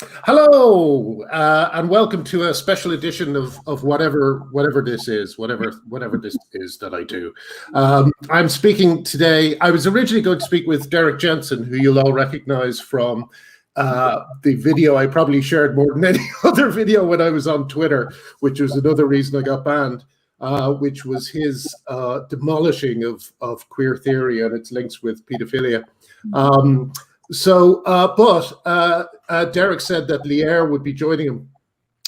Hello, and welcome to a special edition of whatever this is, whatever this is that I do. I'm speaking today. I was originally going to speak with Derrick Jensen, who you'll all recognize from the video I probably shared more than any other video when I was on Twitter, which was another reason I got banned, which was his demolishing of queer theory and its links with pedophilia. But Derrick said that Lierre would be joining him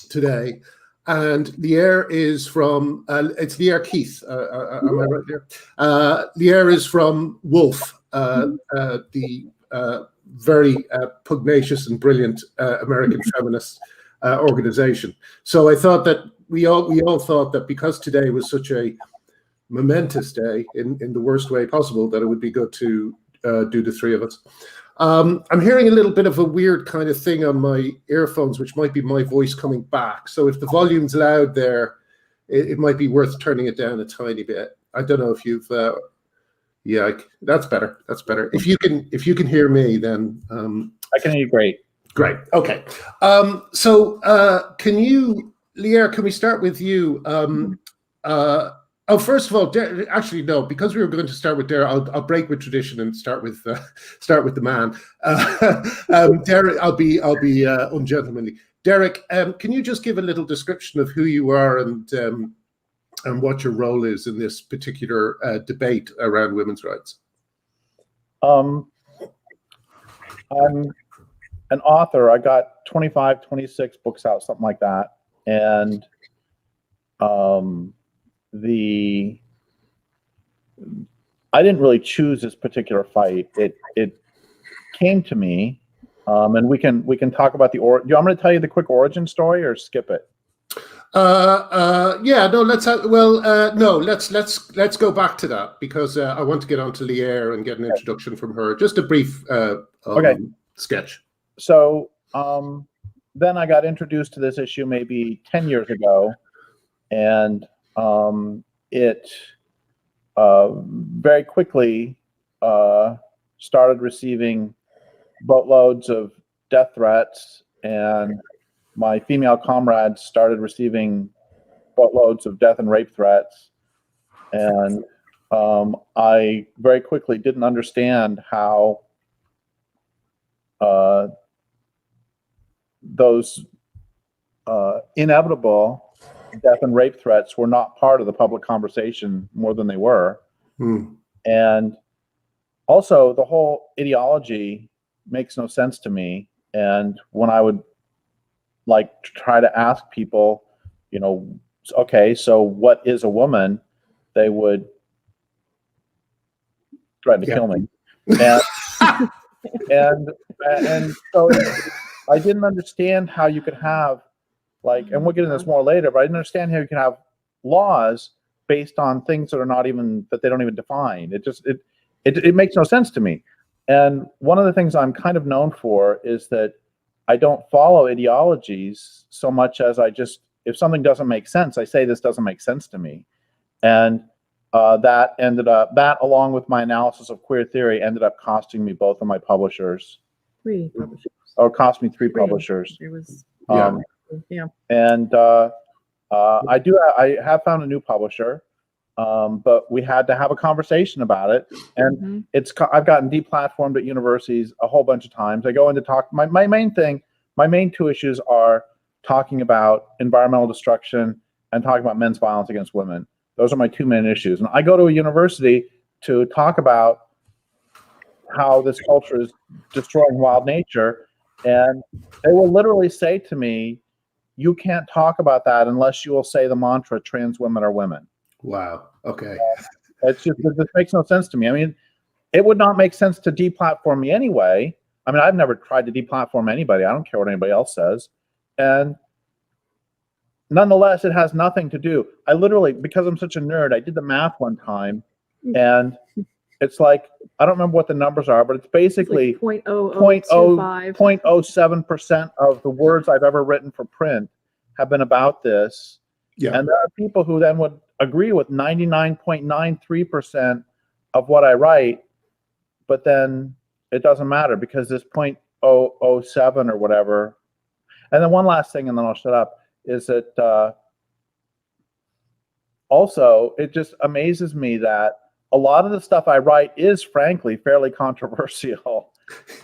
today, and Lierre is from it's Lierre Keith. Am I right there? Lierre is from Wolf, the very pugnacious and brilliant American feminist organization. So I thought that we all thought that because today was such a momentous day in the worst way possible, that it would be good to do the three of us. I'm hearing a little bit of a weird kind of thing on my earphones, which might be my voice coming back. So if the volume's loud there, it might be worth turning it down a tiny bit. I don't know if you've, yeah, that's better. That's better. If you can hear me, then I can hear you great. Great. Okay. Can you, Lierre? Can we start with you? Oh, first of all, actually, no. Because we were going to start with Derrick, I'll break with tradition and start with the man. Derrick, I'll be ungentlemanly. Derrick, can you just give a little description of who you are and what your role is in this particular debate around women's rights? I'm an author. I got 25, 26 books out, something like that, and I didn't really choose this particular fight. It came to me, and we can talk about the do you want me to tell you the quick origin story or skip it? Yeah, no. Let's go back to that because I want to get on to Lierre and get an introduction from her. Just a brief sketch. So then I got introduced to this issue maybe 10 years ago, and it very quickly started receiving boatloads of death threats, and my female comrades started receiving boatloads of death and rape threats. And I very quickly didn't understand how those inevitable death and rape threats were not part of the public conversation more than they were. And also the whole ideology makes no sense to me. And when I would try to ask people, okay, so what is a woman? They would threaten to kill me. And so I didn't understand how you could have and we'll get into this more later, but I didn't understand how you can have laws based on things that they don't even define. It makes no sense to me. And one of the things I'm kind of known for is that I don't follow ideologies so much as if something doesn't make sense, I say this doesn't make sense to me. And that along with my analysis of queer theory ended up costing me both of my publishers. 3 publishers. Or cost me 3 publishers. It was yeah. And I have found a new publisher, but we had to have a conversation about it. And I've gotten deplatformed at universities a whole bunch of times. I go in to talk. My main 2 issues are talking about environmental destruction and talking about men's violence against women. Those are my 2 main issues. And I go to a university to talk about how this culture is destroying wild nature, and they will literally say to me, you can't talk about that unless you will say the mantra, trans women are women. Wow. Okay. This makes no sense to me. I mean, it would not make sense to deplatform me anyway. I mean, I've never tried to deplatform anybody. I don't care what anybody else says. And nonetheless, it has nothing to do. I literally, because I'm such a nerd, I did the math one time, and it's I don't remember what the numbers are, but it's basically 0.07% of the words I've ever written for print have been about this. Yeah. And there are people who then would agree with 99.93% of what I write, but then it doesn't matter because this 0.007 or whatever And then one last thing, and then I'll shut up, is that also it just amazes me that a lot of the stuff I write is frankly fairly controversial.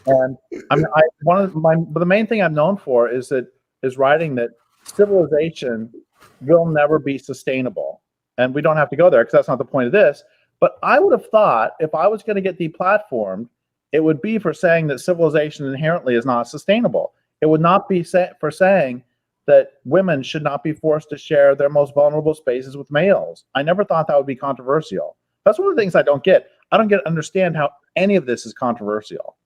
And the main thing I'm known for is writing that civilization will never be sustainable. And we don't have to go there because that's not the point of this. But I would have thought if I was going to get deplatformed, it would be for saying that civilization inherently is not sustainable. It would not be for saying that women should not be forced to share their most vulnerable spaces with males. I never thought that would be controversial. That's one of the things I don't get. I don't understand how any of this is controversial.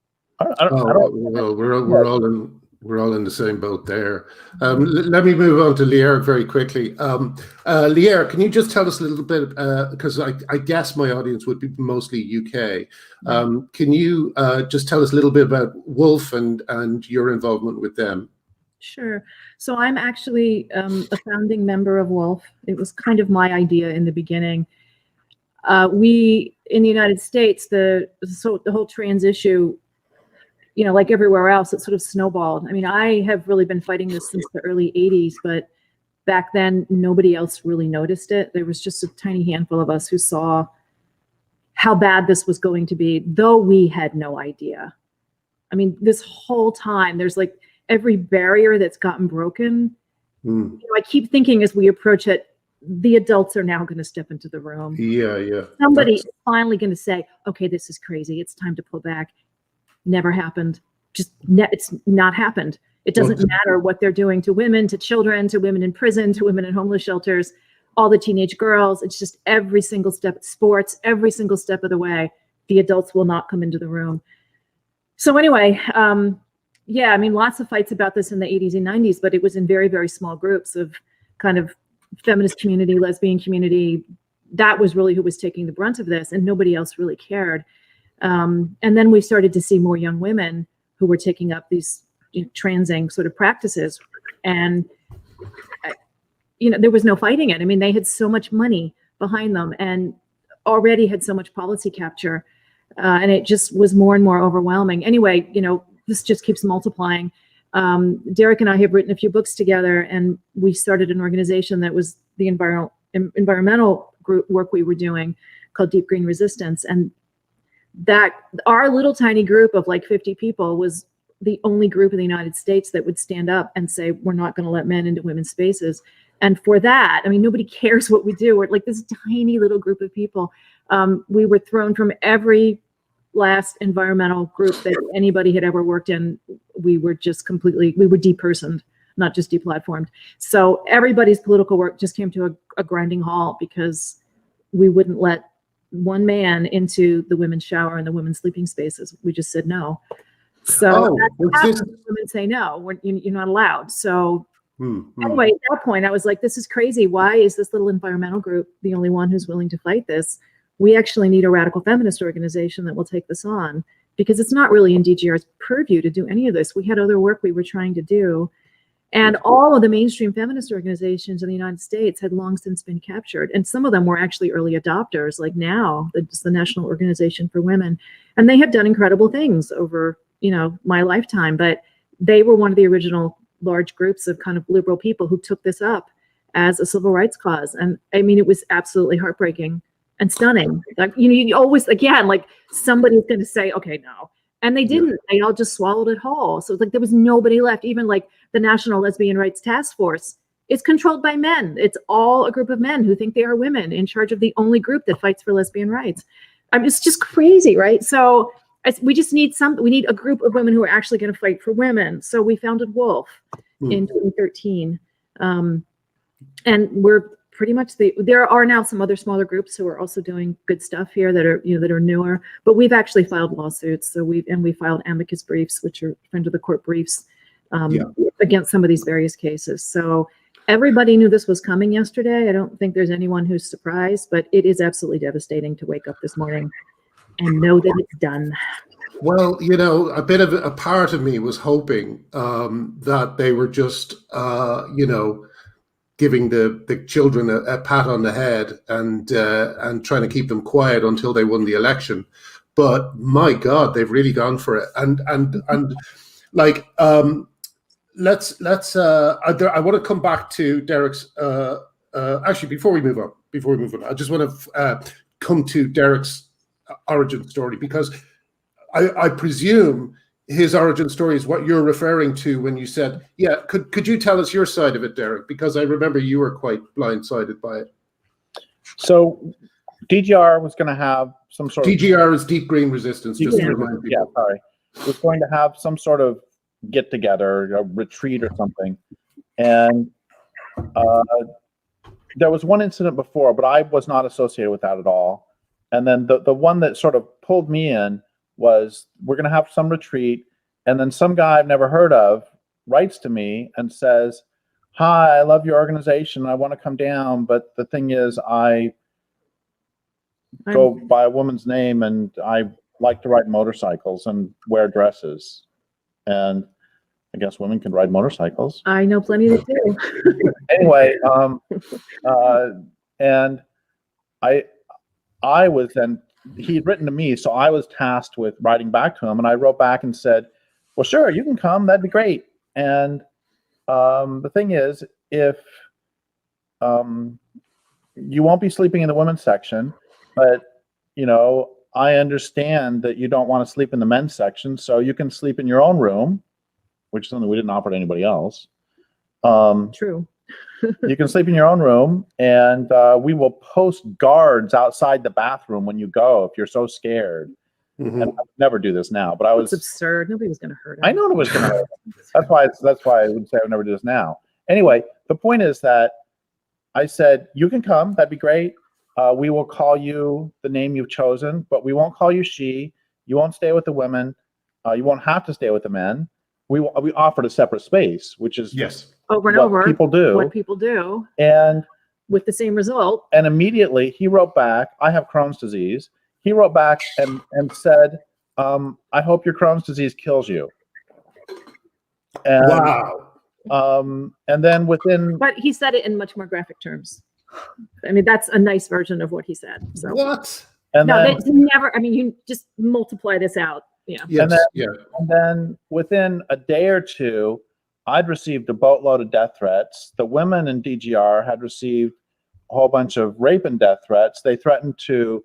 We're all in the same boat there. Let me move on to Lierre very quickly. Lierre, can you just tell us a little bit, because I guess my audience would be mostly UK. Can you just tell us a little bit about Wolf and your involvement with them? Sure. So I'm actually a founding member of Wolf. It was kind of my idea in the beginning. We, in the United States, the whole trans issue, you know, like everywhere else, it sort of snowballed. I mean, I have really been fighting this since the early 80s, but back then nobody else really noticed it. There was just a tiny handful of us who saw how bad this was going to be, though we had no idea. I mean, this whole time, there's like every barrier that's gotten broken. You know, I keep thinking as we approach it, the adults are now going to step into the room. Yeah. Somebody's finally going to say, okay, this is crazy. It's time to pull back. Never happened. It's not happened. It doesn't matter what they're doing to women, to children, to women in prison, to women in homeless shelters, all the teenage girls. It's just every single step at sports, every single step of the way, the adults will not come into the room. So anyway, yeah, I mean, lots of fights about this in the 80s and 90s, but it was in very, very small groups of kind of feminist community, lesbian community. That was really who was taking the brunt of this, and nobody else really cared. And then we started to see more young women who were taking up these transing sort of practices. And, you know, there was no fighting it. I mean, they had so much money behind them and already had so much policy capture. And it just was more and more overwhelming. Anyway, you know, this just keeps multiplying. Derrick and I have written a few books together, and we started an organization that was the environmental group work we were doing called Deep Green Resistance. And that our little tiny group of like 50 people was the only group in the United States that would stand up and say, we're not going to let men into women's spaces. And for that, I mean, nobody cares what we do. We're like this tiny little group of people. We were thrown from every last environmental group that anybody had ever worked in. We were just we were depersoned, not just deplatformed. So everybody's political work just came to a grinding halt because we wouldn't let one man into the women's shower and the women's sleeping spaces. We just said no. So women say no, you're not allowed. So anyway, at that point, I was like, this is crazy. Why is this little environmental group the only one who's willing to fight this? We actually need a radical feminist organization that will take this on, because it's not really in DGR's purview to do any of this. We had other work we were trying to do. And all of the mainstream feminist organizations in the United States had long since been captured. And some of them were actually early adopters, like now, the National Organization for Women. And they have done incredible things over, you know, my lifetime. But they were one of the original large groups of kind of liberal people who took this up as a civil rights cause. And I mean, it was absolutely heartbreaking and stunning. Like, you know, you always, again, like somebody's going to say, okay, no. And they didn't. They all just swallowed it whole. So it's like there was nobody left. Even like the National Lesbian Rights Task Force is controlled by men. It's all a group of men who think they are women in charge of the only group that fights for lesbian rights. I mean, it's just crazy, right? So we just need we need a group of women who are actually going to fight for women. So we founded Wolf in 2013. And we're pretty much there are now some other smaller groups who are also doing good stuff here that are, you know, that are newer, but we've actually filed lawsuits. So we filed amicus briefs, which are friend of the court briefs, against some of these various cases. So everybody knew this was coming yesterday. I don't think there's anyone who's surprised, but it is absolutely devastating to wake up this morning and know that it's done. Well, you know, a part of me was hoping that they were just, you know, giving the children a pat on the head and trying to keep them quiet until they won the election. But my God, they've really gone for it. And like let's. I want to come back to Derrick's. Actually, before we move on, I just want to come to Derrick's origin story, because I presume his origin story is what you're referring to when you said, yeah. Could you tell us your side of it, Derrick? Because I remember you were quite blindsided by it. So DGR was going to have some sort DGR is deep green resistance. Just to remind people. Yeah, sorry. Was going to have some sort of get together, a retreat or something, and there was one incident before, but I was not associated with that at all. And then the one that sort of pulled me in was, we're going to have some retreat, and then some guy I've never heard of writes to me and says, "Hi, I love your organization. I want to come down, but the thing is, I go by a woman's name, and I like to ride motorcycles and wear dresses." And I guess women can ride motorcycles. I know plenty that do. Anyway, and I was then, he'd written to me, so I was tasked with writing back to him, and I wrote back and said, "Well, sure, you can come. That'd be great." And the thing is, if you won't be sleeping in the women's section, but I understand that you don't want to sleep in the men's section, so you can sleep in your own room, which is something we didn't offer to anybody else. True. You can sleep in your own room, and we will post guards outside the bathroom when you go if you're so scared. Mm-hmm. And I would never do this now, but I was. It's absurd. Nobody was going to hurt him. I know it was going to hurt him. That's why I would say I would never do this now. Anyway, the point is that I said, you can come. That'd be great. We will call you the name you've chosen, but we won't call you she. You won't stay with the women. You won't have to stay with the men. We offered a separate space, which is over and over people do. What people do, and with the same result. And immediately he wrote back, "I have Crohn's disease." He wrote back and said, "I hope your Crohn's disease kills you." And, wow. And then within, but he said it in much more graphic terms. I mean, that's a nice version of what he said. So what? And no, then, that's never. I mean, you just multiply this out. Yeah. Yes. And then within a day or two, I'd received a boatload of death threats. The women in DGR had received a whole bunch of rape and death threats. They threatened to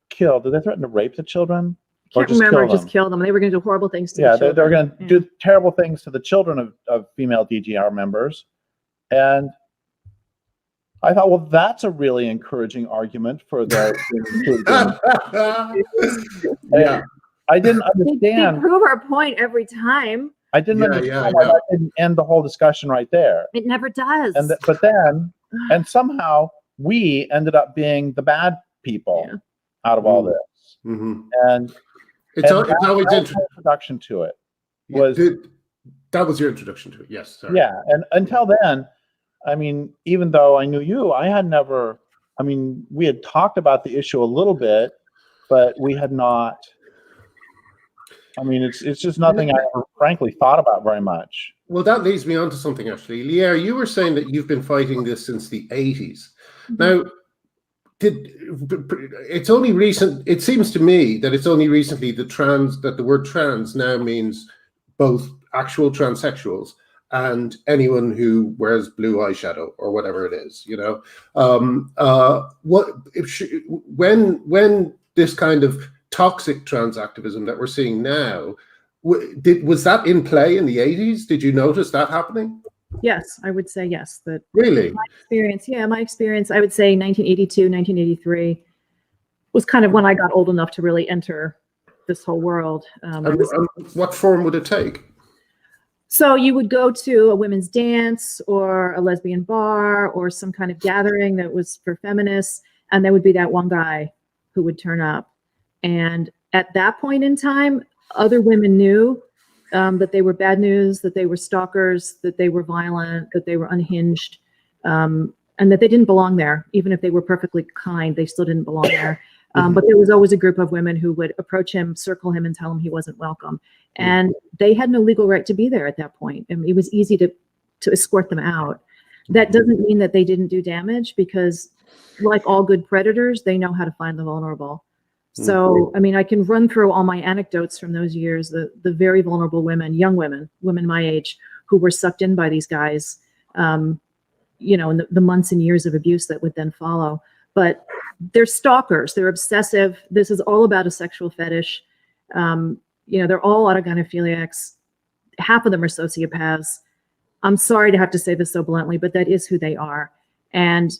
kill. Did they threaten to rape the children? Can't remember. Just kill them. They were going to do horrible things to the children. They were going to do terrible things to the children of female DGR members. And I thought, well, that's a really encouraging argument for the. Yeah. I didn't understand. They prove our point every time. I didn't understand why that didn't end the whole discussion right there. It never does. But then, and somehow we ended up being the bad people out of all this. Mm-hmm. And it's always interesting. Introduction to it that was your introduction to it. Yes. Sorry. Yeah, and until then, I mean, even though I knew you, I had never. I mean, we had talked about the issue a little bit, but we had not. I mean, it's just nothing I ever, frankly, thought about very much. Well, that leads me on to something, actually. Lierre, you were saying that you've been fighting this since the 80s. Mm-hmm. Now, it's only recent, it seems to me that it's only recently that the word trans now means both actual transsexuals and anyone who wears blue eyeshadow or whatever it is, when this kind of toxic trans activism that we're seeing now, was that in play in the 80s? Did you notice that happening? Yes, I would say yes. That really? My experience, I would say 1982, 1983 was kind of when I got old enough to really enter this whole world. What form would it take? So you would go to a women's dance or a lesbian bar or some kind of gathering that was for feminists, and there would be that one guy who would turn up. And at that point in time, other women knew that they were bad news, that they were stalkers, that they were violent, that they were unhinged, and that they didn't belong there. Even if they were perfectly kind, they still didn't belong there. But there was always a group of women who would approach him, circle him, and tell him he wasn't welcome. And they had no legal right to be there at that point. I mean, it was easy to escort them out. That doesn't mean that they didn't do damage, because like all good predators, they know how to find the vulnerable. So, I mean, I can run through all my anecdotes from those years, the very vulnerable women, young women my age, who were sucked in by these guys, you know, and the months and years of abuse that would then follow. But they're stalkers. They're obsessive. This is all about a sexual fetish. You know, they're all autogynephiliacs. Half of them are sociopaths. I'm sorry to have to say this so bluntly, but that is who they are. And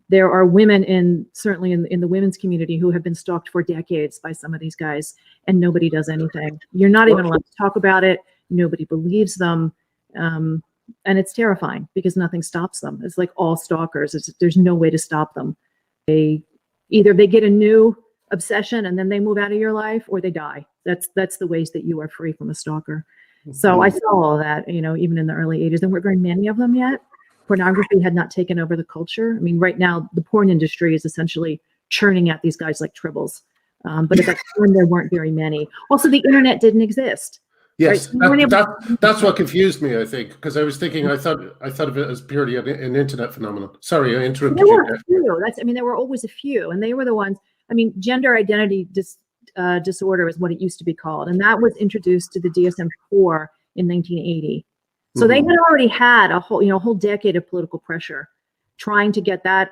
there are women certainly in the women's community who have been stalked for decades by some of these guys, and nobody does anything. You're not even allowed to talk about it. Nobody believes them. And it's terrifying because nothing stops them. It's like all stalkers. There's no way to stop them. Either they get a new obsession and then they move out of your life, or they die. That's the ways that you are free from a stalker. So I saw all that, you know, even in the early 80s. There weren't very many of them yet. Pornography had not taken over the culture. I mean, right now, the porn industry is essentially churning out these guys like tribbles. But at that time, there weren't very many. Also, the internet didn't exist. Yes, right? That's what confused me, I think, because I was thinking, I thought of it as purely an internet phenomenon. Sorry, I interrupted you. There were always a few, and they were the ones. I mean, gender identity disorder is what it used to be called, and that was introduced to the DSM-4 in 1980. So they had already had a whole decade of political pressure trying to get that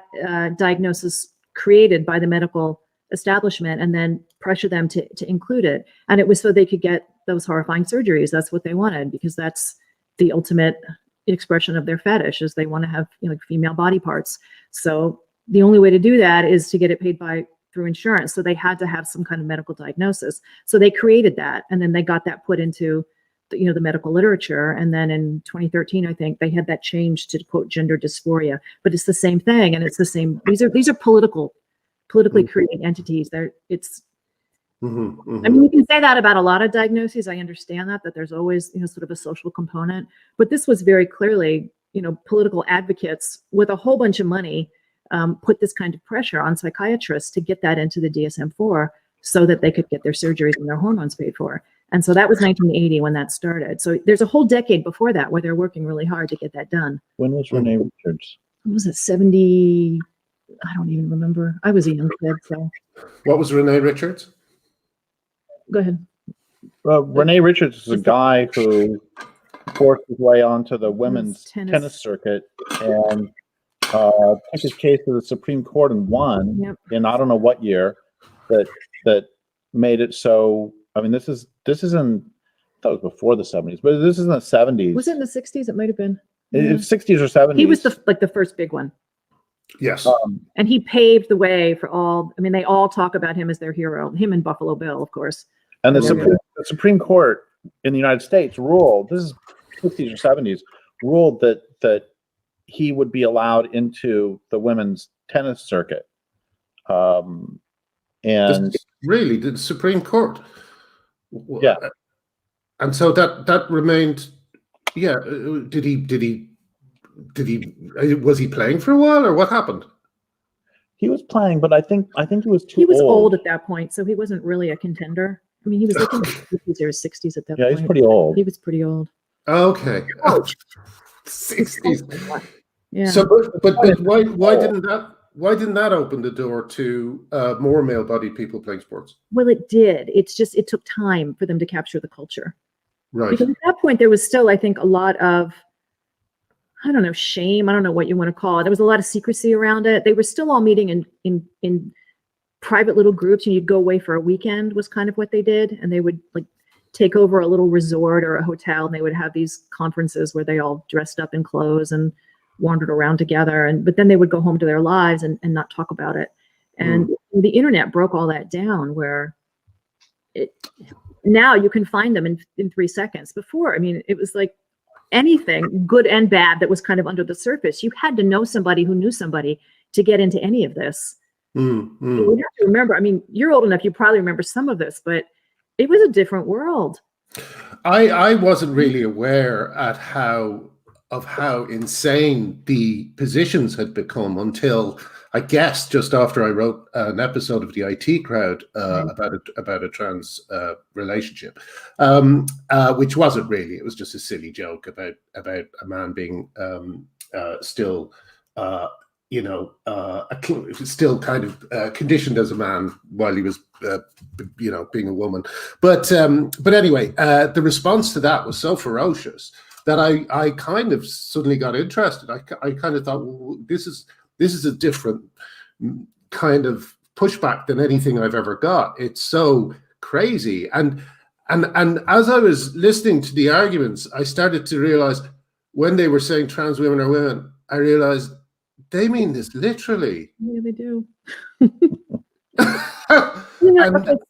diagnosis created by the medical establishment, and then pressure them to include it. And it was so they could get those horrifying surgeries. That's what they wanted, because that's the ultimate expression of their fetish, is they want to have, you know, like female body parts. So the only way to do that is to get it paid through insurance. So they had to have some kind of medical diagnosis. So they created that, and then they got that put into the medical literature. And then in 2013, I think they had that changed to quote gender dysphoria. But it's the same thing, and it's the same. These are politically created entities. I mean, you can say that about a lot of diagnoses. I understand that there's always, you know, sort of a social component, but this was very clearly, you know, political advocates with a whole bunch of money put this kind of pressure on psychiatrists to get that into the DSM-4 so that they could get their surgeries and their hormones paid for. And so that was 1980 when that started. So there's a whole decade before that where they're working really hard to get that done. When was Renee Richards? What was it, 70? I don't even remember. I was a young kid, so. What was Renee Richards? Go ahead. Renee Richards is a guy who forced his way onto the women's tennis circuit and took his case to the Supreme Court and won in I don't know what year that made it so. I mean, this is in, I thought it was before the 70s, but this is in the 70s. Was it in the 60s? It might have been. It's 60s or 70s. He was the first big one. Yes. And he paved the way for all. I mean, they all talk about him as their hero. Him and Buffalo Bill, of course. And the Supreme Court in the United States ruled, this is 60s or 70s, ruled that he would be allowed into the women's tennis circuit. And really, the Supreme Court. Yeah. And so that remained. Yeah. Did he? Was he playing for a while, or what happened? He was playing, but I think he was too old. He was old at that point, so he wasn't really a contender. I mean, he was looking at the 50s or 60s at that point. Yeah, he's pretty old. He was pretty old. Okay. 60s. Yeah. So, but why didn't that open the door to more male-bodied people playing sports? Well, it did. It's just it took time for them to capture the culture. Right. Because at that point, there was still, I think, a lot of, I don't know, shame. I don't know what you want to call it. There was a lot of secrecy around it. They were still all meeting in private little groups, and you'd go away for a weekend was kind of what they did. And they would like take over a little resort or a hotel, and they would have these conferences where they all dressed up in clothes and wandered around together. But then they would go home to their lives and not talk about it. And the internet broke all that down, where now you can find them in 3 seconds. Before, I mean, it was like anything good and bad that was kind of under the surface. You had to know somebody who knew somebody to get into any of this. You have to remember, I mean, you're old enough, you probably remember some of this, but it was a different world. I wasn't really aware of how insane the positions had become until, I guess, just after I wrote an episode of the IT Crowd about a trans relationship, which wasn't really. It was just a silly joke about a man being still, still kind of conditioned as a man while he was, being a woman. But anyway, the response to that was so ferocious that I kind of suddenly got interested. I kind of thought, well, this is a different kind of pushback than anything I've ever got. It's so crazy. And as I was listening to the arguments, I started to realize when they were saying trans women are women, I realized they mean this literally. Yeah, they do. Okay,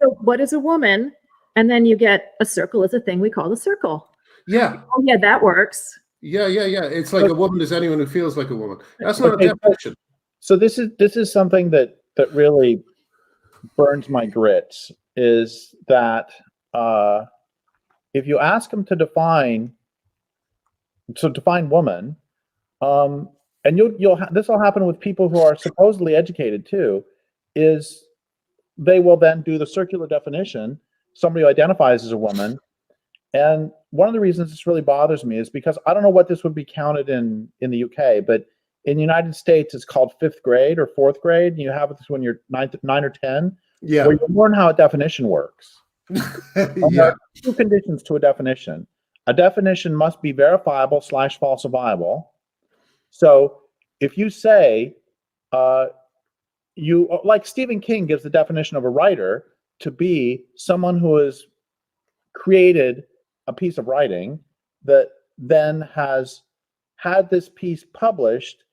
so what is a woman? And then you get a circle is a thing we call the circle. Yeah. Oh, yeah, that works. Yeah. It's like a woman is anyone who feels like a woman. That's not a definition. So this is something that really burns my grits, is that if you ask them to define woman, and this will happen with people who are supposedly educated too, is they will then do the circular definition, somebody who identifies as a woman. And one of the reasons this really bothers me is because I don't know what this would be counted in the UK, but in the United States, it's called 5th grade or 4th grade. And you have this when you're 9 or 10, where you learn how a definition works. There are 2 conditions to a definition. A definition must be verifiable / falsifiable. So if you say, like Stephen King gives the definition of a writer to be someone who has created a piece of writing that then has had this piece published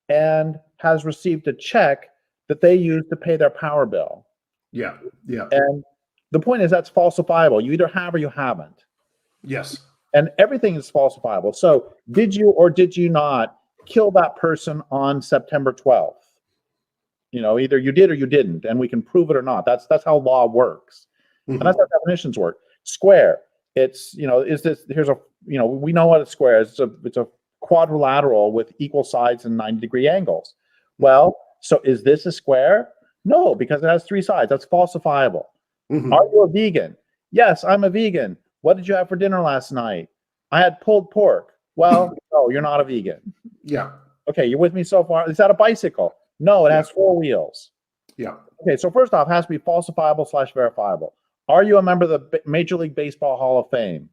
and has received a check that they use to pay their power bill. Yeah. And the point is that's falsifiable. You either have or you haven't. Yes. And everything is falsifiable. So did you or did you not kill that person on September 12th? Either you did or you didn't, and we can prove it or not. That's how law works. Mm-hmm. And that's how definitions work. Square, it's, is this, here's a, we know what a square is. It's a quadrilateral with equal sides and 90-degree angles. Well, so is this a square? No, because it has 3 sides. That's falsifiable. Mm-hmm. Are you a vegan? Yes, I'm a vegan. What did you have for dinner last night? I had pulled pork. Well, no, you're not a vegan. Yeah. Okay, you're with me so far? Is that a bicycle? No, it has 4 wheels. Yeah. Okay, so first off, it has to be falsifiable / verifiable. Are you a member of the Major League Baseball Hall of Fame?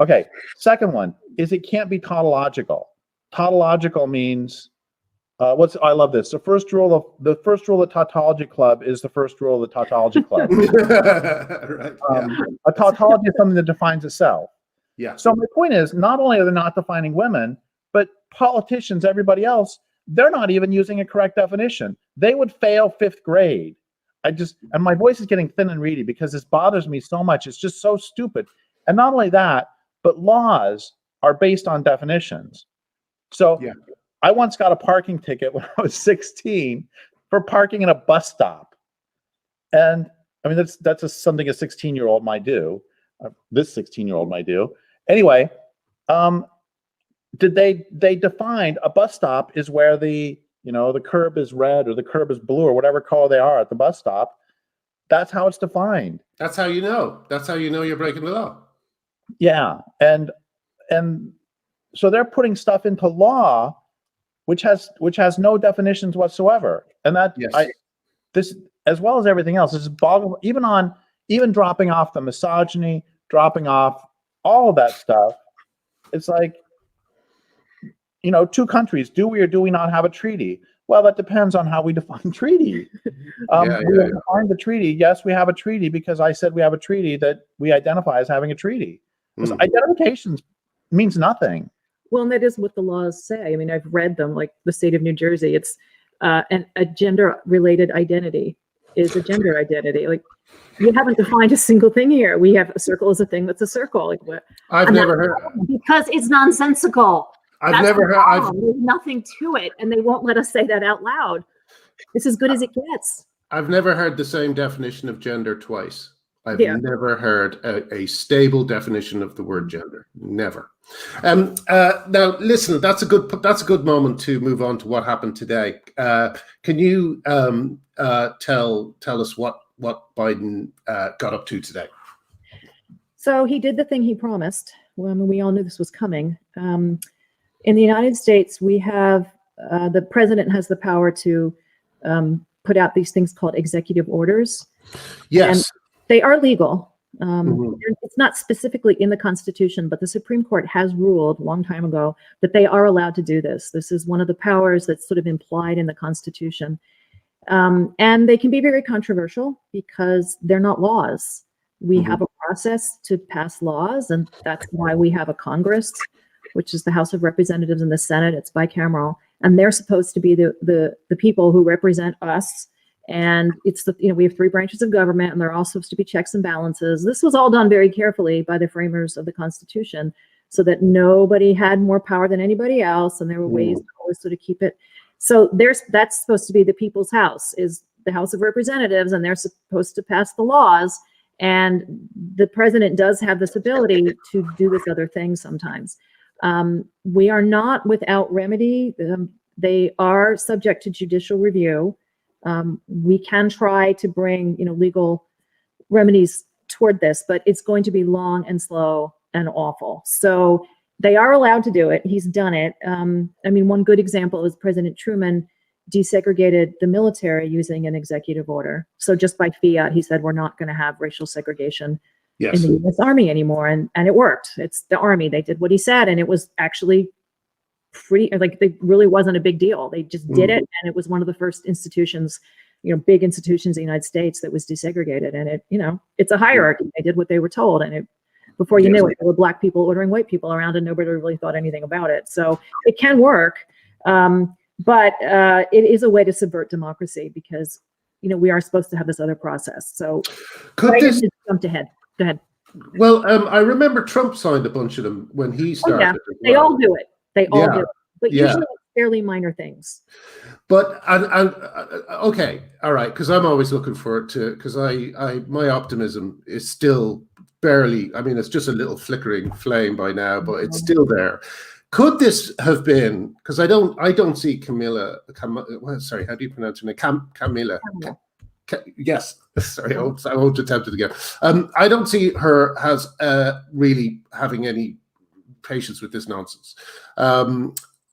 Okay, second one is it can't be tautological. Tautological means I love this. The first rule of the tautology club is the first rule of the tautology club. Right. A tautology is something that defines itself. Yeah. So my point is, not only are they not defining women, but politicians, everybody else, they're not even using a correct definition. They would fail 5th grade. And my voice is getting thin and reedy because this bothers me so much. It's just so stupid. And not only that, but laws are based on definitions. So I once got a parking ticket when I was 16 for parking in a bus stop. And I mean, that's something a 16-year-old might do. This 16-year-old might do. Anyway, they defined a bus stop is where the curb is red or the curb is blue or whatever color they are at the bus stop. That's how it's defined. That's how you know. That's how you know you're breaking the law. Yeah. And so they're putting stuff into law which has no definitions whatsoever. And that this, as well as everything else, is boggle, even dropping off the misogyny, dropping off all of that stuff. It's like, 2 countries, do we or do we not have a treaty? Well, that depends on how we define treaty. We have defined the treaty. Yes, we have a treaty because I said we have a treaty that we identify as having a treaty. Identification means nothing. Well, and that is what the laws say. I mean, I've read them, like the state of New Jersey. It's a gender-related identity is a gender identity. Like, you haven't defined a single thing here. We have a circle as a thing that's a circle. Like, what? I've never heard. Because it's nonsensical. I've never heard. There's nothing to it, and they won't let us say that out loud. It's as good as it gets. I've never heard the same definition of gender twice. I've never heard a stable definition of the word gender. Never. Now, listen. That's a good moment to move on to what happened today. Can you tell us what Biden got up to today? So he did the thing he promised. Well, we all knew this was coming. In the United States, we have the president has the power to put out these things called executive orders. Yes. And they are legal. It's not specifically in the Constitution, but the Supreme Court has ruled a long time ago that they are allowed to do this. This is one of the powers that's sort of implied in the Constitution. And they can be very controversial because they're not laws. We have a process to pass laws, and that's why we have a Congress, which is the House of Representatives and the Senate. It's bicameral, and they're supposed to be the people who represent us. And it's we have three branches of government, and they're all supposed to be checks and balances. This was all done very carefully by the framers of the Constitution, so that nobody had more power than anybody else, and there were ways to always sort of keep it. So that's supposed to be the people's house, is the House of Representatives, and they're supposed to pass the laws. And the president does have this ability to do this other thing sometimes. We are not without remedy. They are subject to judicial review. We can try to bring, legal remedies toward this, but it's going to be long and slow and awful. So they are allowed to do it. He's done it. One good example is President Truman desegregated the military using an executive order. So just by fiat, he said, we're not going to have racial segregation in the U.S. Army anymore. And it worked. It's the Army. They did what he said. And it was actually it really wasn't a big deal. They just did it. And it was one of the first institutions, big institutions in the United States that was desegregated. And it's a hierarchy. They did what they were told. And before you knew it, there were black people ordering white people around, and nobody really thought anything about it. So it can work. But it is a way to subvert democracy because, we are supposed to have this other process. So jumped ahead. Go ahead. Well, I remember Trump signed a bunch of them when he started. They all do it. They all do it. But usually it's fairly minor things. But, okay, all right, because I'm always looking for it because my optimism is still barely, it's just a little flickering flame by now, but it's still there. Could this have been, because I don't see Camilla, sorry, how do you pronounce her name? Camilla. Yes, sorry, I won't attempt it again. I don't see her as really having any patience with this nonsense. And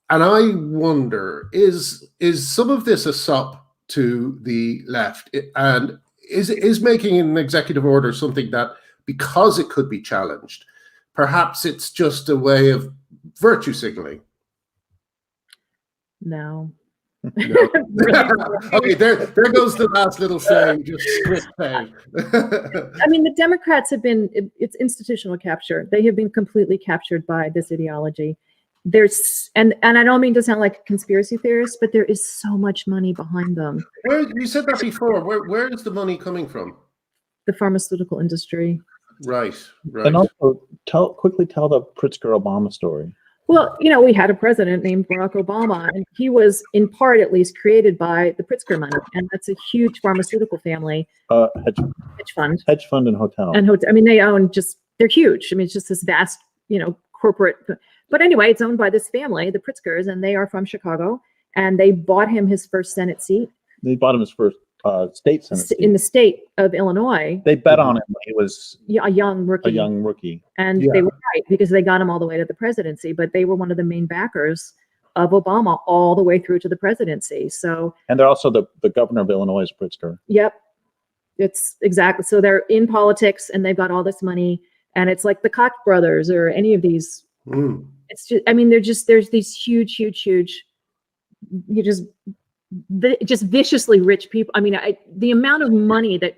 I wonder, is some of this a sop to the left? And is making an executive order something that, because it could be challenged, perhaps it's just a way of virtue signaling? No. Okay, there goes the last little saying, just script thing. The Democrats have been, it's institutional capture. They have been completely captured by this ideology. And I don't mean to sound like a conspiracy theorist, but there is so much money behind them. You said that before. Where is the money coming from? The pharmaceutical industry. Right. And also, quickly tell the Pritzker Obama story. Well, we had a president named Barack Obama, and he was, in part at least, created by the Pritzker money, and that's a huge pharmaceutical family. Hedge fund and hotel. They own they're huge. It's just this vast, corporate. But anyway, it's owned by this family, the Pritzkers, and they are from Chicago, and they bought him his first Senate seat. They bought him his first state Senate seat. In the state of Illinois. They bet on him when he was a young rookie. And they were right, because they got him all the way to the presidency, but they were one of the main backers of Obama all the way through to the presidency. So, and they're also the governor of Illinois, Pritzker. Yep. It's exactly. So they're in politics and they've got all this money, and it's like the Koch brothers or any of these. It's just, there's these huge, just viciously rich people. The amount of money that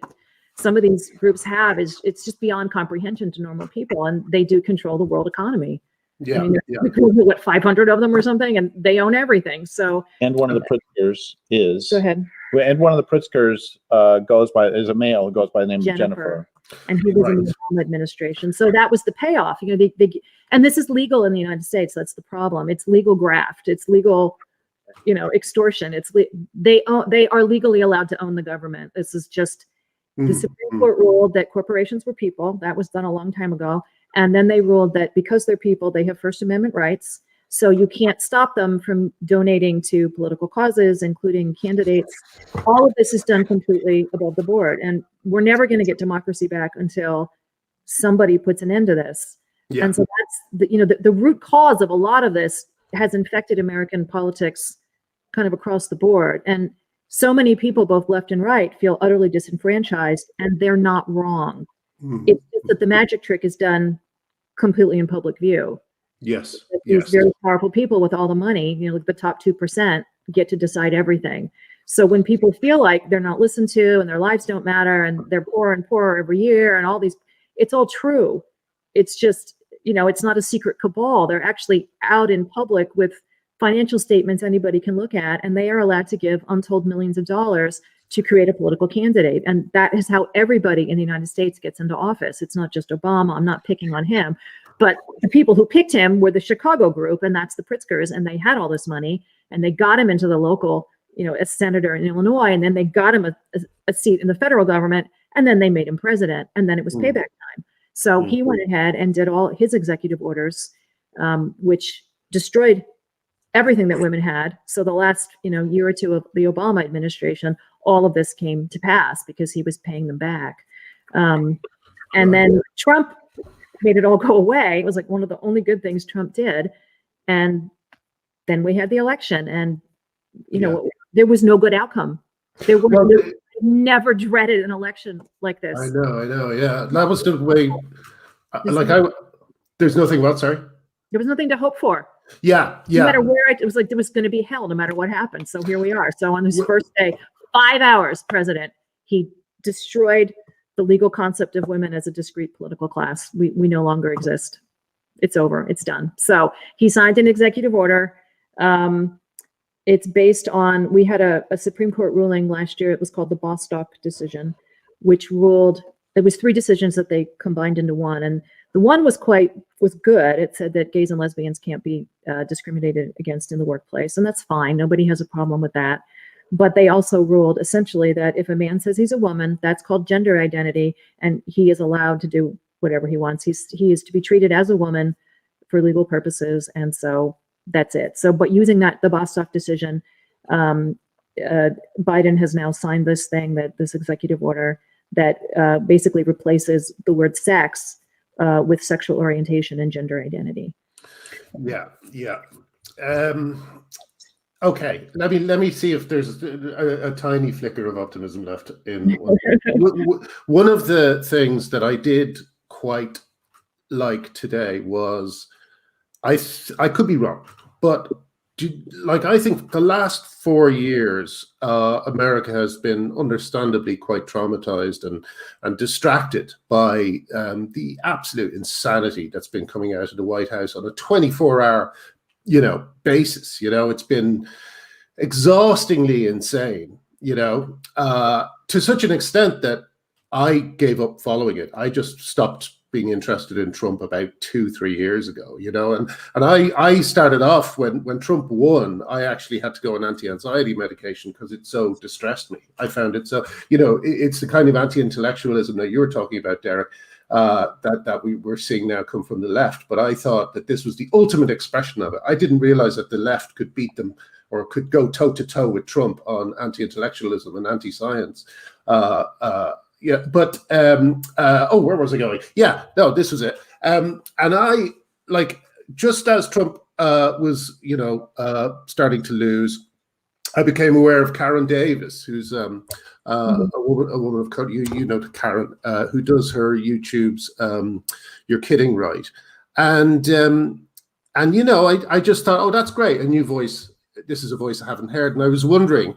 some of these groups have it's just beyond comprehension to normal people, and they do control the world economy. What, 500 of them or something, and they own everything. So, and one of the Pritzkers is, go ahead. And one of the Pritzkers is a male, goes by the name of Jennifer. And he was in the Obama administration. So that was the payoff. And this is legal in the United States. That's the problem. It's legal graft. It's legal, extortion. They are legally allowed to own the government. This is just the Supreme Court ruled that corporations were people. That was done a long time ago. And then they ruled that because they're people, they have First Amendment rights. So you can't stop them from donating to political causes, including candidates. All of this is done completely above the board. And we're never going to get democracy back until somebody puts an end to this. Yeah. And so that's the root cause of a lot of this has infected American politics kind of across the board. And so many people, both left and right, feel utterly disenfranchised, and they're not wrong. It's just that the magic trick is done completely in public view. Yes. These very powerful people with all the money, you know, like the top 2%, get to decide everything. So when people feel like they're not listened to and their lives don't matter and they're poorer and poorer every year and all these, it's all true. It's just, you know, it's not a secret cabal. They're actually out in public with financial statements anybody can look at, and they are allowed to give untold millions of dollars to create a political candidate. And that is how everybody in the United States gets into office. It's not just Obama. I'm not picking on him. But the people who picked him were the Chicago group, and that's the Pritzkers, and they had all this money, and they got him into the local, you know, as senator in Illinois, and then they got him a seat in the federal government, and then they made him president, and then it was payback time. So he went ahead and did all his executive orders, which destroyed everything that women had. So the last, you know, year or two of the Obama administration, all of this came to pass because he was paying them back. And then Trump made it all go away. It was like one of the only good things Trump did. And then we had the election, and, you know, there was no good outcome. There never dreaded an election like this. I know. Yeah. That was the way, there's nothing about, sorry? There was nothing to hope for. Yeah. No matter where it was, like there was going to be hell no matter what happened. So here we are. So on his first day, 5 hours president, he destroyed the legal concept of women as a discrete political class. We no longer exist. It's over. It's done. So he signed an executive order. It's based on, we had a Supreme Court ruling last year. It was called the Bostock decision, which ruled, there was 3 decisions that they combined into one. And the one was good. It said that gays and lesbians can't be discriminated against in the workplace. And that's fine. Nobody has a problem with that. But they also ruled essentially that if a man says he's a woman, that's called gender identity, and he is allowed to do whatever he wants. He is to be treated as a woman for legal purposes. And so that's it. So, but using the Bostock decision, Biden has now signed this thing, this executive order that basically replaces the word sex with sexual orientation and gender identity. Yeah. Okay, let me see if there's a tiny flicker of optimism left in one of the things that I did quite like today was, I could be wrong, but I think the last 4 years, America has been understandably quite traumatized and distracted by the absolute insanity that's been coming out of the White House on a 24-hour basis. It's been exhaustingly insane, to such an extent that I gave up following it. I just stopped being interested in Trump about 2-3 years ago, and I started off when Trump won. I actually had to go on anti-anxiety medication because it so distressed me. I found it so, it's the kind of anti-intellectualism that you were talking about, Derrick, that we were seeing now come from the left. But I thought that this was the ultimate expression of it. I didn't realize that the left could beat them or could go toe to toe with Trump on anti-intellectualism and anti-science. Where was I going? This was it. And I, just as Trump was, starting to lose, I became aware of Karen Davis, who's a woman of color, Karen, who does her YouTube's You're Kidding Right. And I just thought, oh, that's great. A new voice. This is a voice I haven't heard. And I was wondering,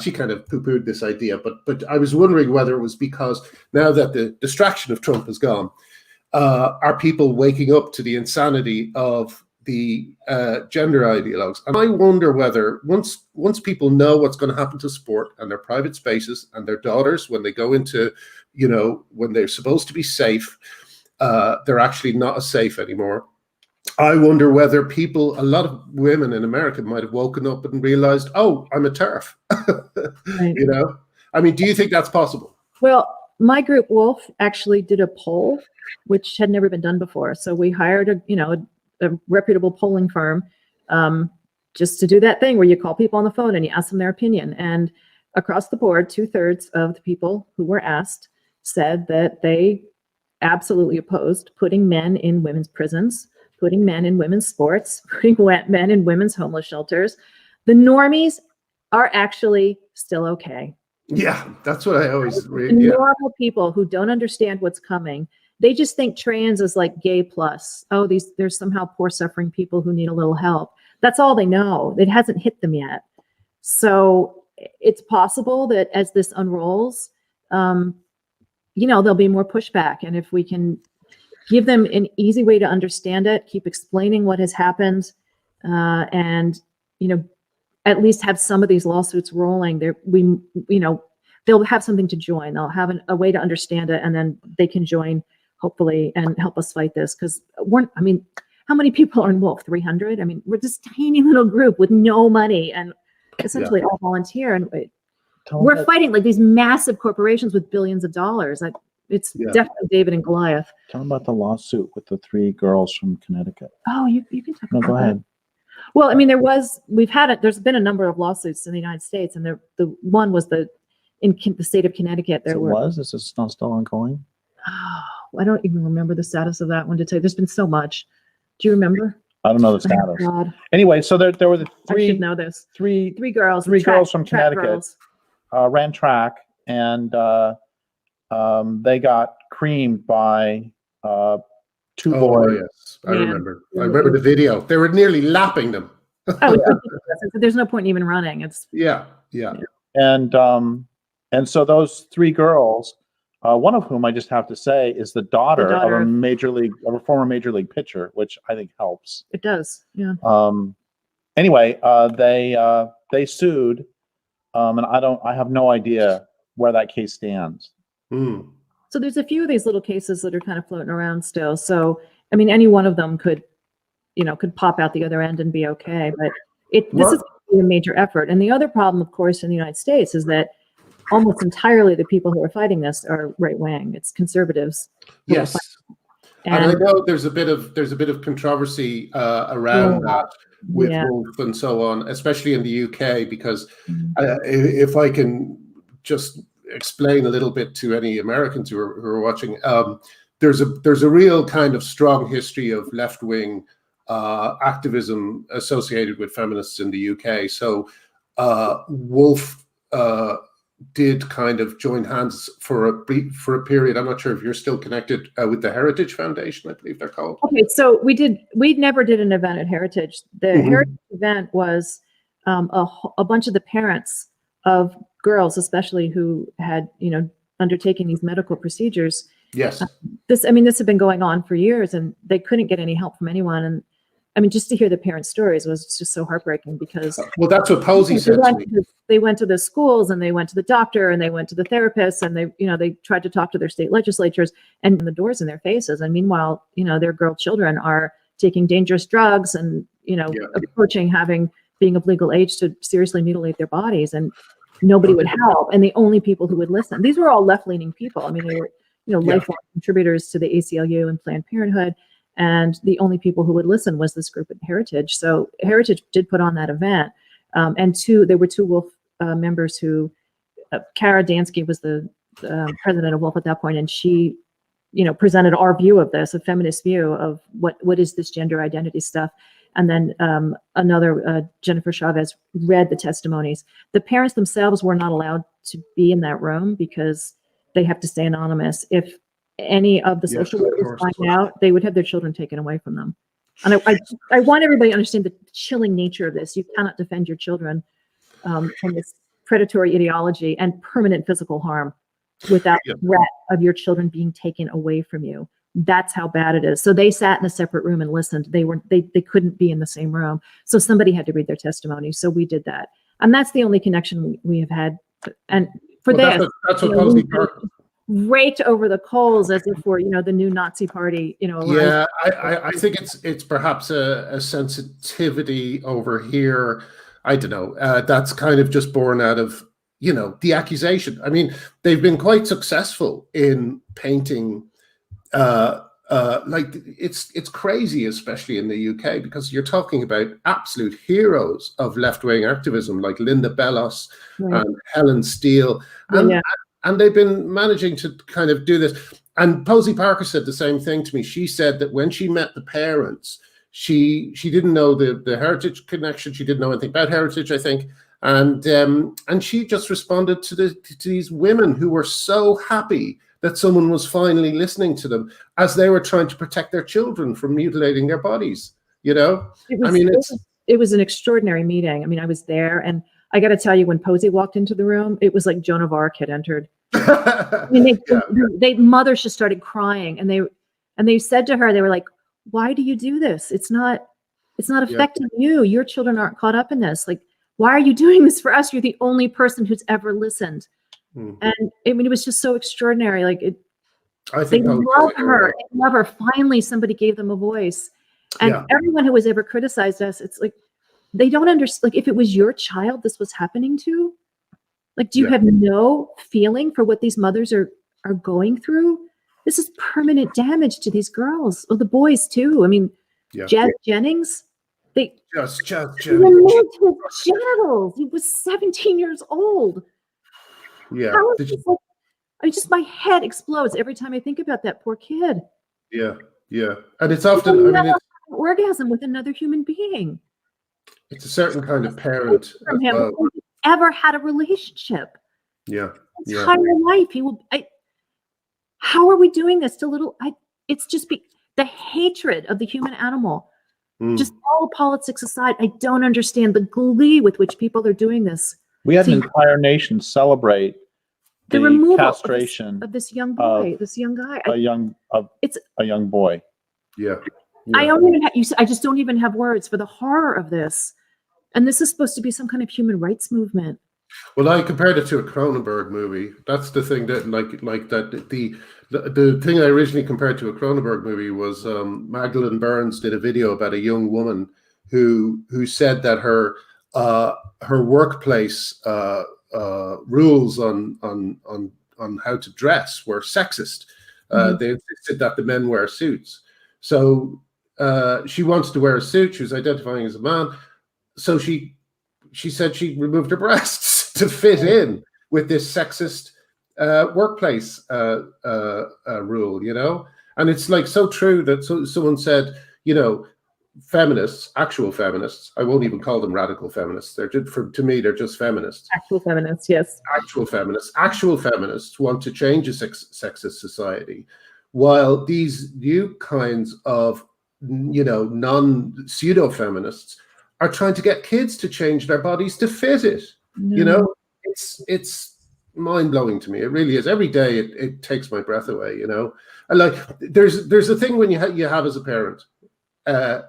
she kind of poo-pooed this idea, but I was wondering whether it was because now that the distraction of Trump is gone, are people waking up to the insanity of the gender ideologues? And I wonder whether once people know what's going to happen to sport and their private spaces and their daughters, when they go into, when they're supposed to be safe, they're actually not as safe anymore. I wonder whether a lot of women in America might have woken up and realized, oh, I'm a TERF. Right. I mean, do you think that's possible? Well, my group Wolf actually did a poll, which had never been done before. So we hired a reputable polling firm just to do that thing where you call people on the phone and you ask them their opinion. And across the board, 2/3 of the people who were asked said that they absolutely opposed putting men in women's prisons, putting men in women's sports, putting men in women's homeless shelters. The normies are actually still okay. Yeah, that's what I always read. Yeah. Normal people who don't understand what's coming, they just think trans is like gay plus. Oh, there's somehow poor suffering people who need a little help. That's all they know. It hasn't hit them yet. So it's possible that as this unrolls, there'll be more pushback. And if we can give them an easy way to understand it, keep explaining what has happened, and at least have some of these lawsuits rolling, they'll have something to join. They'll have a way to understand it, and then they can join, hopefully, and help us fight this. Because how many people are involved? 300? I mean, we're this tiny little group with no money and essentially all volunteer. And we're fighting like these massive corporations with billions of dollars. It's definitely David and Goliath. Tell them about the lawsuit with the 3 girls from Connecticut. Oh, you can talk about that. Go ahead. Well, there's been a number of lawsuits in the United States, and the one was in the state of Connecticut. Is this not still ongoing? Oh, I don't even remember the status of that one to tell you. There's been so much. Do you remember? I don't know the status. God. Anyway, so there were the 3. I should know this. Three girls. 3 girls from track Connecticut girls. Ran track, and they got creamed by 2 boys. Yes, I remember. I remember the video. They were nearly lapping them. Oh, there's no point in even running. It's yeah. And so those 3 girls, one of whom I just have to say is the daughter of a former major league pitcher, which I think helps. It does, yeah. Anyway, they sued, and I have no idea where that case stands. So there's a few of these little cases that are kind of floating around still. So any one of them could pop out the other end and be okay. But this is a major effort. And the other problem, of course, in the United States is that almost entirely the people who are fighting this are right wing. It's conservatives. Yes. And I know there's a bit of controversy around that with Wolf and so on, especially in the UK, because if I can just explain a little bit to any Americans who are watching, there's a real kind of strong history of left-wing activism associated with feminists in the UK. So Wolf did kind of join hands for a period. I'm not sure if you're still connected with the Heritage Foundation, I believe they're called. Okay, so we never did an event at Heritage. The Heritage event was a bunch of the parents of girls, especially who had undertaken these medical procedures. Yes. This had been going on for years, and they couldn't get any help from anyone. And just to hear the parents' stories was just so heartbreaking, because that's what Posey said to me. They went to the schools, and they went to the doctor, and they went to the therapists, and they tried to talk to their state legislatures, and the doors in their faces. And meanwhile, their girl children are taking dangerous drugs and approaching being of legal age to seriously mutilate their bodies, and nobody would help. And the only people who would listen, these were all left-leaning people. They were lifelong contributors to the ACLU and Planned Parenthood. And the only people who would listen was this group at Heritage. So Heritage did put on that event. And there were 2 Wolf members who, Kara Dansky was the president of Wolf at that point, and she, presented our view of this, a feminist view of what is this gender identity stuff. And then another, Jennifer Chavez, read the testimonies. The parents themselves were not allowed to be in that room because they have to stay anonymous. If any of the social workers find out, they would have their children taken away from them. And I want everybody to understand the chilling nature of this. You cannot defend your children from this predatory ideology and permanent physical harm without threat of your children being taken away from you. That's how bad it is. So they sat in a separate room and listened. They couldn't be in the same room. So somebody had to read their testimony. So we did that. And that's the only connection we have had. And for that's what Posey raked over the coals as if we're, the new Nazi party, Yeah, I think it's perhaps a sensitivity over here. I don't know. That's kind of just born out of, the accusation. They've been quite successful in painting it's crazy, especially in the UK, because you're talking about absolute heroes of left-wing activism like Linda Bellos and Helen Steele. And they've been managing to kind of do this. And Posey Parker said the same thing to me. She said that when she met the parents, she didn't know the Heritage connection. She didn't know anything about Heritage, I think. And she just responded to these women who were so happy that someone was finally listening to them as they were trying to protect their children from mutilating their bodies. You know, it was an extraordinary meeting. I mean, I was there, and I got to tell you, when Posey walked into the room, it was like Joan of Arc had entered. I mean, mothers just started crying, and they said to her, they were like, "Why do you do this? It's not affecting you. Your children aren't caught up in this. Like, why are you doing this for us? You're the only person who's ever listened." And I mean, it was just so extraordinary. Like, they love her. They love her. Finally, somebody gave them a voice. And everyone who has ever criticized us, it's like, they don't understand. Like, if it was your child this was happening to, like, do you have no feeling for what these mothers are going through? This is permanent damage to these girls, or the boys too. I mean, Jazz Jennings, they removed his genitals. He was 17 years old. Yeah. Just my head explodes every time I think about that poor kid. Yeah. And it's often, I mean, it's an orgasm with another human being. It's a certain kind of parent from him who ever had a relationship. Yeah. His entire life. How are we doing this to little? It's just the hatred of the human animal. Just all politics aside, I don't understand the glee with which people are doing this. We had an entire nation celebrate the removal castration of this young boy, this young guy. It's a young boy. Yeah. I don't even have, I just don't even have words for the horror of this. And this is supposed to be some kind of human rights movement. Well, I compared it to a Cronenberg movie. That's the thing that, like that. The thing I originally compared to a Cronenberg movie was Magdalene Burns did a video about a young woman who said that her workplace rules on how to dress were sexist. They insisted that the men wear suits. So she wants to wear a suit. She was identifying as a man. So she said she removed her breasts to fit in with this sexist workplace rule, you know? And it's like so true that someone said, you know, feminists, actual feminists, I won't even call them radical feminists. To me, they're just feminists. Actual feminists, yes. Actual feminists want to change a sexist society, while these new kinds of, you know, non-pseudo feminists are trying to get kids to change their bodies to fit it. You know, it's mind-blowing to me. It really is. Every day it takes my breath away, you know. And like there's a thing when you have as a parent, and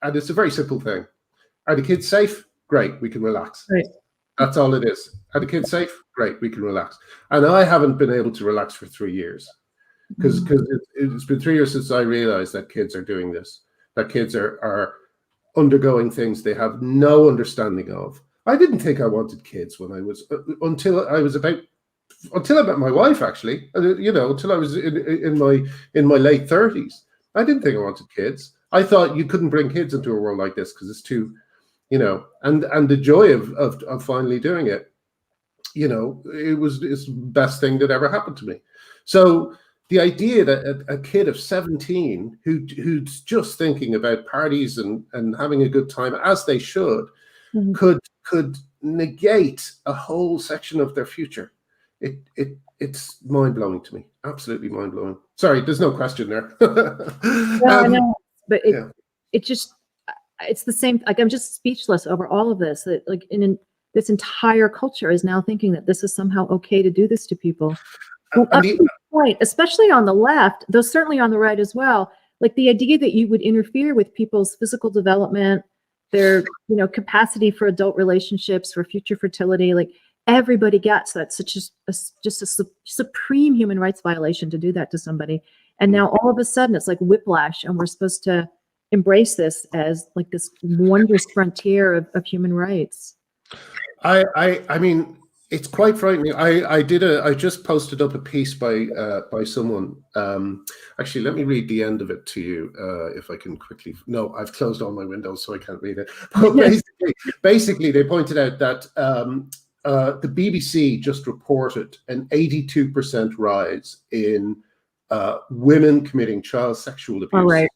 it's a very simple thing. Are the kids safe? Great, we can relax. Right. That's all it is. Are the kids safe? Great, we can relax. And I haven't been able to relax for 3 years because it's been 3 years since I realized that kids are doing this, that kids are undergoing things they have no understanding of. I didn't think I wanted kids when I was until I met my wife, actually. You know, until I was in my late 30s. I didn't think I wanted kids. I thought you couldn't bring kids into a world like this because it's too, you know, and the joy of finally doing it, you know, it's the best thing that ever happened to me. So the idea that a kid of 17 who's just thinking about parties and having a good time, as they should, could negate a whole section of their future. It's mind-blowing to me. Absolutely mind-blowing. Sorry, there's no question there. No, but it's the same. Like, I'm just speechless over all of this. That like this entire culture is now thinking that this is somehow okay to do this to people. Well, up to the point, especially on the left, though certainly on the right as well, like the idea that you would interfere with people's physical development, their, you know, capacity for adult relationships, for future fertility, like everybody gets that. Such just a supreme human rights violation to do that to somebody. And now all of a sudden it's like whiplash, and we're supposed to embrace this as like this wondrous frontier of human rights. I mean, it's quite frightening. I just posted up a piece by someone. Actually, let me read the end of it to you, if I can quickly. No, I've closed all my windows, so I can't read it. But basically, they pointed out that the BBC just reported an 82% rise in women committing child sexual abuse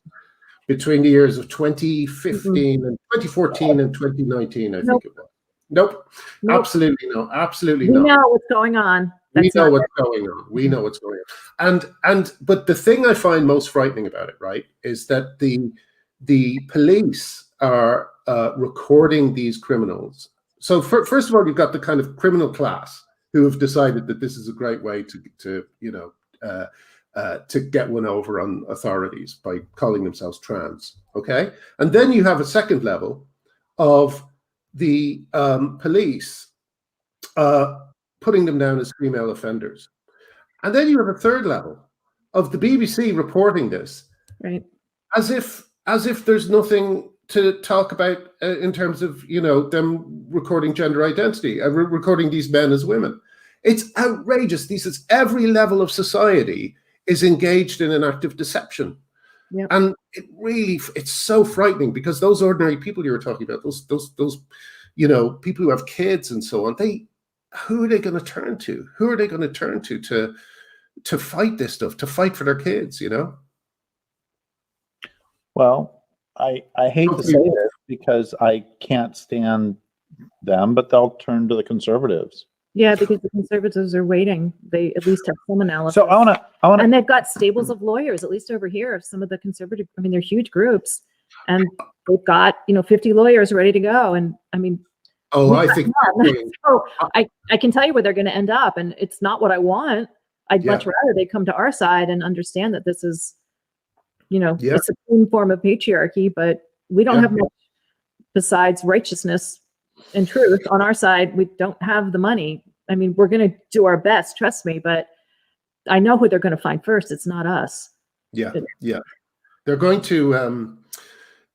between the years of 2015 and 2014 and 2019. I think it was. Nope. Nope. Absolutely no. Absolutely We not. know what's going on. We That's know not what's going on. We know what's going on. But the thing I find most frightening about it, right, is that the police are recording these criminals. So first of all, you've got the kind of criminal class who have decided that this is a great way to get one over on authorities by calling themselves trans. Okay, and then you have a second level of the police putting them down as female offenders. And then you have a third level of the BBC reporting this, right. as if there's nothing to talk about in terms of them recording gender identity, recording these men as women. It's outrageous. This is every level of society is engaged in an act of deception. Yep. And it's so frightening, because those ordinary people you were talking about, those people who have kids and so on, who are they going to turn to? Who are they going to turn to fight this stuff, to fight for their kids, Well, I hate to say this because I can't stand them, but they'll turn to the conservatives. Yeah, because the conservatives are waiting. They at least have some analysis. So I want to, and they've got stables of lawyers, at least over here, of some of the conservative. I mean, they're huge groups, and they've got 50 lawyers ready to go. And I mean, I think so I can tell you where they're going to end up, and it's not what I want. I'd much rather they come to our side and understand that this is, a supreme form of patriarchy, but we don't have much besides righteousness and truth on our side. We don't have the money. I mean, we're going to do our best, trust me, but I know who they're going to find first. It's not us. Yeah. They're going to,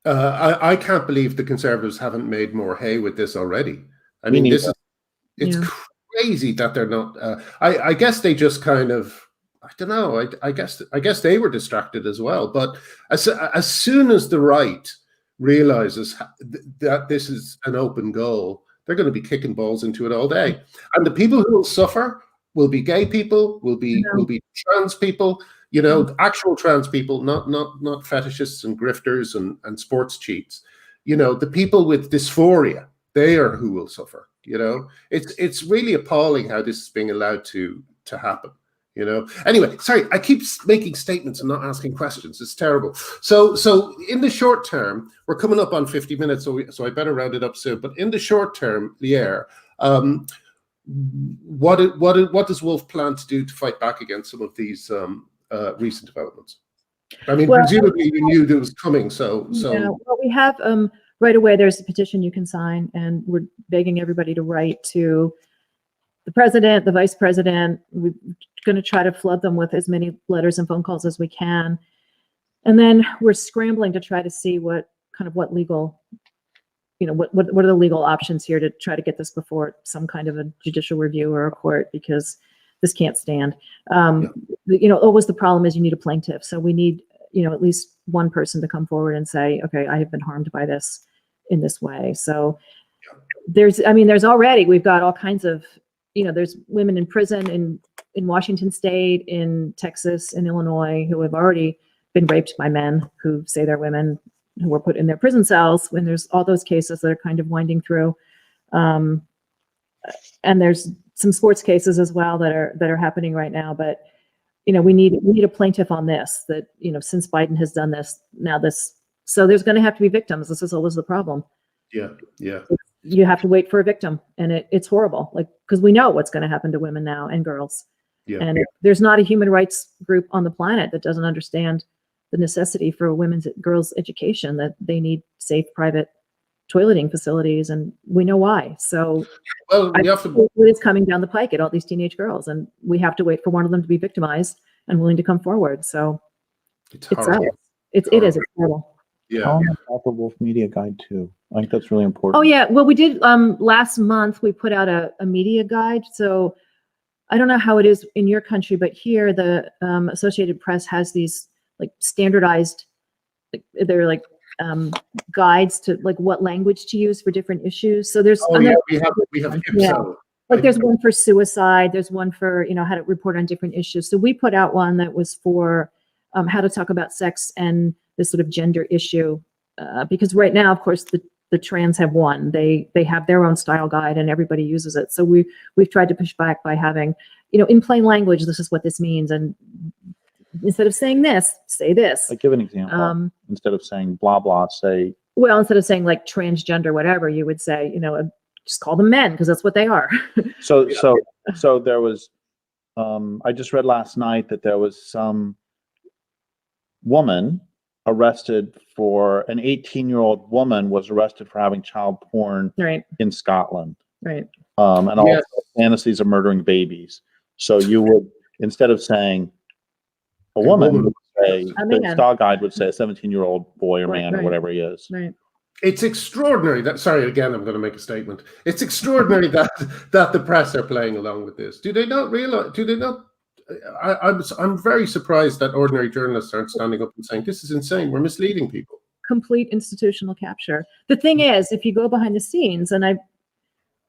I can't believe the conservatives haven't made more hay with this already. I mean, it's crazy that they're not, I guess they just kind of, I don't know, I guess they were distracted as well. But as soon as the right realizes that this is an open goal, they're going to be kicking balls into it all day. And the people who will suffer will be gay people, will be trans people, actual trans people, not fetishists and grifters and sports cheats. The people with dysphoria, they are who will suffer. It's really appalling how this is being allowed to happen. Anyway, sorry, I keep making statements and not asking questions. It's terrible. So in the short term, we're coming up on 50 minutes, so I better round it up soon. But in the short term, Lierre, what does Wolf plan to do to fight back against some of these recent developments? I mean, presumably you knew that was coming. So well, we have right away. There's a petition you can sign, and we're begging everybody to write to the president, the vice president. We're going to try to flood them with as many letters and phone calls as we can. And then we're scrambling to try to see what legal, what are the legal options here to try to get this before some kind of a judicial review or a court, because this can't stand. Always the problem is you need a plaintiff. So we need, at least one person to come forward and say, okay, I have been harmed by this in this way. So there's already, we've got all kinds of, there's women in prison in Washington State, in Texas, in Illinois, who have already been raped by men who say they're women, who were put in their prison cells. When there's all those cases that are kind of winding through, and there's some sports cases as well that are happening right now. But we need a plaintiff on this. That since Biden has done this, now this. So there's going to have to be victims. This is always the problem. Yeah. You have to wait for a victim, and it's horrible. Because we know what's going to happen to women now and girls. Yeah. And there's not a human rights group on the planet that doesn't understand the necessity for girls' education, that they need safe private toileting facilities, and we know why. So it's coming down the pike at all these teenage girls, and we have to wait for one of them to be victimized and willing to come forward. So it's horrible. It is. It's horrible. Yeah. The Wolf Media Guide too. I think that's really important. Oh yeah. Well, we did last month. We put out a media guide. So I don't know how it is in your country, but here the Associated Press has these standardized, they're guides to what language to use for different issues. So there's we have IPSO. There's one for suicide. There's one for how to report on different issues. So we put out one that was for how to talk about sex and this sort of gender issue, because right now, of course, the the trans have won. They have their own style guide and everybody uses it. So we've tried to push back by having, in plain language, this is what this means. And instead of saying this, say this. Like, give an example. Instead of saying blah, blah, say. Well, instead of saying like transgender, whatever, you would say, just call them men because that's what they are. So there was, I just read last night that there was some woman arrested for an 18-year-old woman was arrested for having child porn in Scotland. Right. And also fantasies of murdering babies. So you would, instead of saying a woman, you would say, the style guide would say a 17-year-old boy or man or whatever he is. Right. It's extraordinary that, sorry, again, I'm going to make a statement. It's extraordinary that the press are playing along with this. Do they not realize, I'm very surprised that ordinary journalists aren't standing up and saying, this is insane, we're misleading people. Complete institutional capture. The thing is, if you go behind the scenes, and I've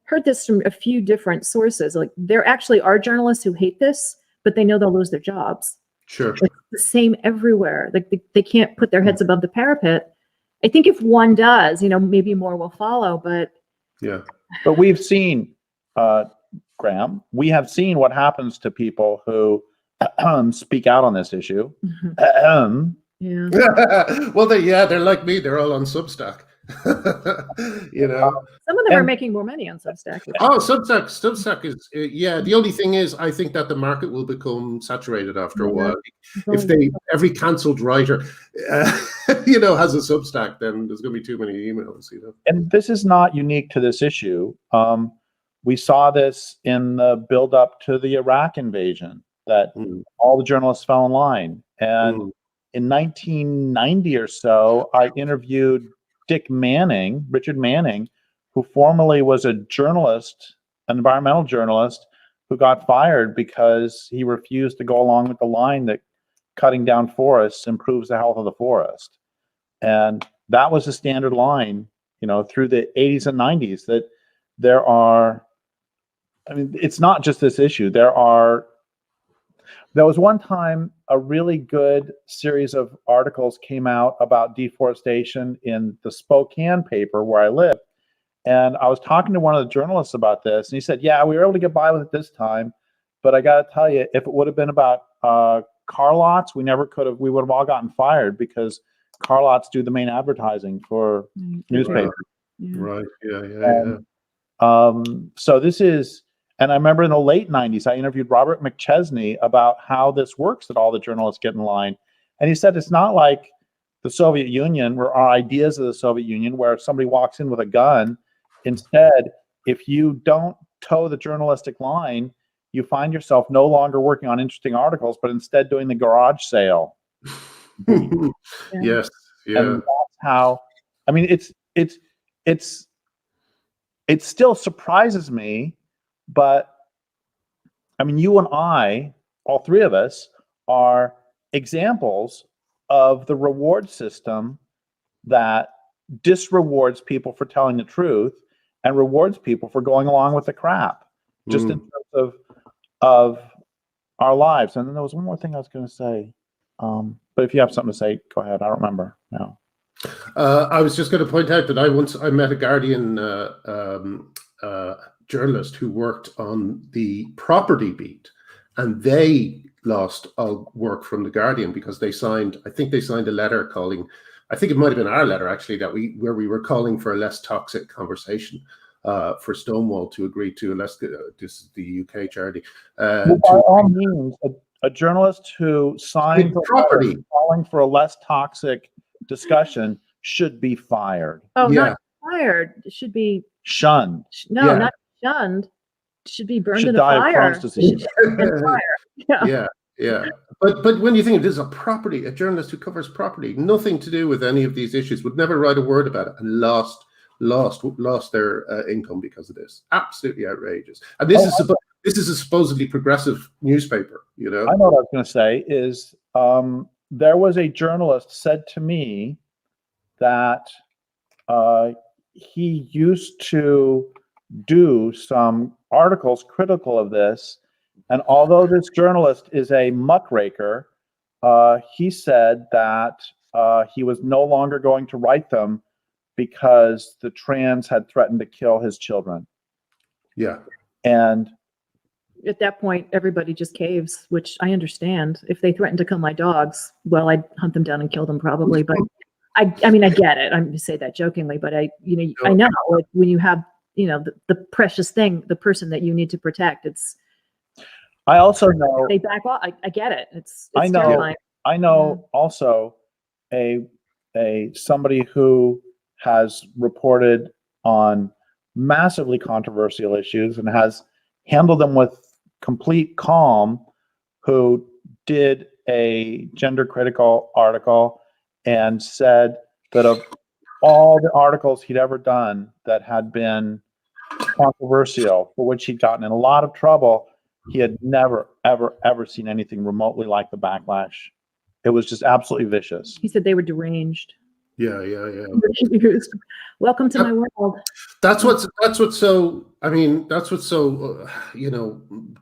heard this from a few different sources, like there actually are journalists who hate this, but they know they'll lose their jobs. Sure. It's the same everywhere. Like they can't put their heads above the parapet. I think if one does, maybe more will follow, but. Yeah. But we've seen, Graham, we have seen what happens to people who speak out on this issue. Yeah. Well, they're like me. They're all on Substack. Some of them are making more money on Substack. Oh, Substack is the only thing is, I think that the market will become saturated after a while. If every cancelled writer has a Substack, then there's going to be too many emails. And this is not unique to this issue. We saw this in the build up to the Iraq invasion, that all the journalists fell in line. And in 1990 or so, I interviewed Richard Manning, who formerly was a journalist, an environmental journalist, who got fired because he refused to go along with the line that cutting down forests improves the health of the forest. And that was the standard line, through the 80s and 90s, that there are, it's not just this issue. There was one time a really good series of articles came out about deforestation in the Spokane paper where I live. And I was talking to one of the journalists about this, and he said, yeah, we were able to get by with it this time. But I got to tell you, if it would have been about car lots, we would have all gotten fired because car lots do the main advertising for newspapers. Right. Yeah. So this is, and I remember in the late 90s, I interviewed Robert McChesney about how this works, that all the journalists get in line. And he said, it's not like the Soviet Union, or our ideas of the Soviet Union, where somebody walks in with a gun. Instead, if you don't toe the journalistic line, you find yourself no longer working on interesting articles, but instead doing the garage sale. Yes. Yeah. And that's how, it still surprises me, but you and I, all three of us, are examples of the reward system that disrewards people for telling the truth and rewards people for going along with the crap, just in terms of our lives. And then there was one more thing I was going to say, but if you have something to say, go ahead. I don't remember now. I was just going to point out that I met a Guardian journalist who worked on the property beat, and they lost all work from the Guardian because they signed a letter calling, I think it might have been our letter actually, where we were calling for a less toxic conversation for Stonewall to agree to this is the UK charity. By all means, a journalist who signed property calling for a less toxic discussion should be fired. Oh, yeah. Not fired. It should be shunned. No, not shunned. It should be burned in a die fire. Of disease. Yeah. But when you think of this, a journalist who covers property, nothing to do with any of these issues, would never write a word about it, and lost their income because of this. Absolutely outrageous. And this is a supposedly progressive newspaper. I know what I was going to say is there was a journalist said to me that he used to do some articles critical of this, and although this journalist is a muckraker, he said that he was no longer going to write them because the trans had threatened to kill his children. Yeah. And at that point, everybody just caves, which I understand. If they threaten to kill my dogs, well, I'd hunt them down and kill them probably. But I mean, I get it. I'm just say that jokingly, but I know like, when you have, the precious thing, the person that you need to protect, I also know they back off. I get it. It's I know. terrifying. I know also a somebody who has reported on massively controversial issues and has handled them with complete calm, who did a gender critical article and said that of all the articles he'd ever done that had been controversial, for which he'd gotten in a lot of trouble, he had never, ever, ever seen anything remotely like the backlash. It was just absolutely vicious. He said they were deranged. Yeah. Welcome to my world. That's what's so. I mean, that's what's so.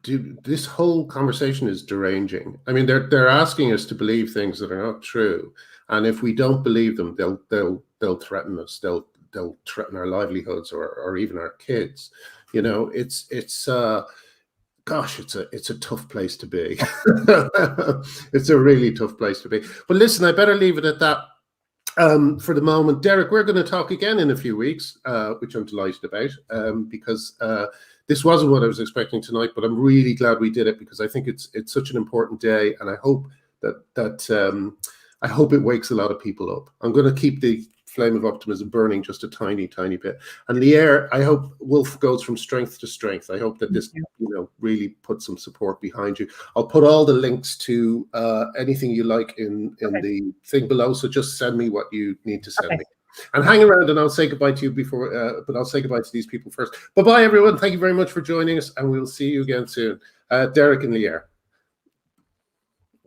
This whole conversation is deranging. I mean, they're asking us to believe things that are not true, and if we don't believe them, they'll threaten us. They'll threaten our livelihoods or even our kids. Gosh, it's a tough place to be. It's a really tough place to be. But listen, I better leave it at that. For the moment, Derrick, we're going to talk again in a few weeks, which I'm delighted about, because this wasn't what I was expecting tonight, but I'm really glad we did it because I think it's such an important day, and I hope that I hope it wakes a lot of people up. I'm going to keep the flame of optimism burning just a tiny bit. And Lierre, I hope Wolf goes from strength to strength. I hope that this, really puts some support behind you. I'll put all the links to anything you like in the thing below. So just send me what you need to send me. And hang around, and I'll say goodbye to you before, but I'll say goodbye to these people first. Bye-bye, everyone. Thank you very much for joining us, and we'll see you again soon. Derrick and Lierre.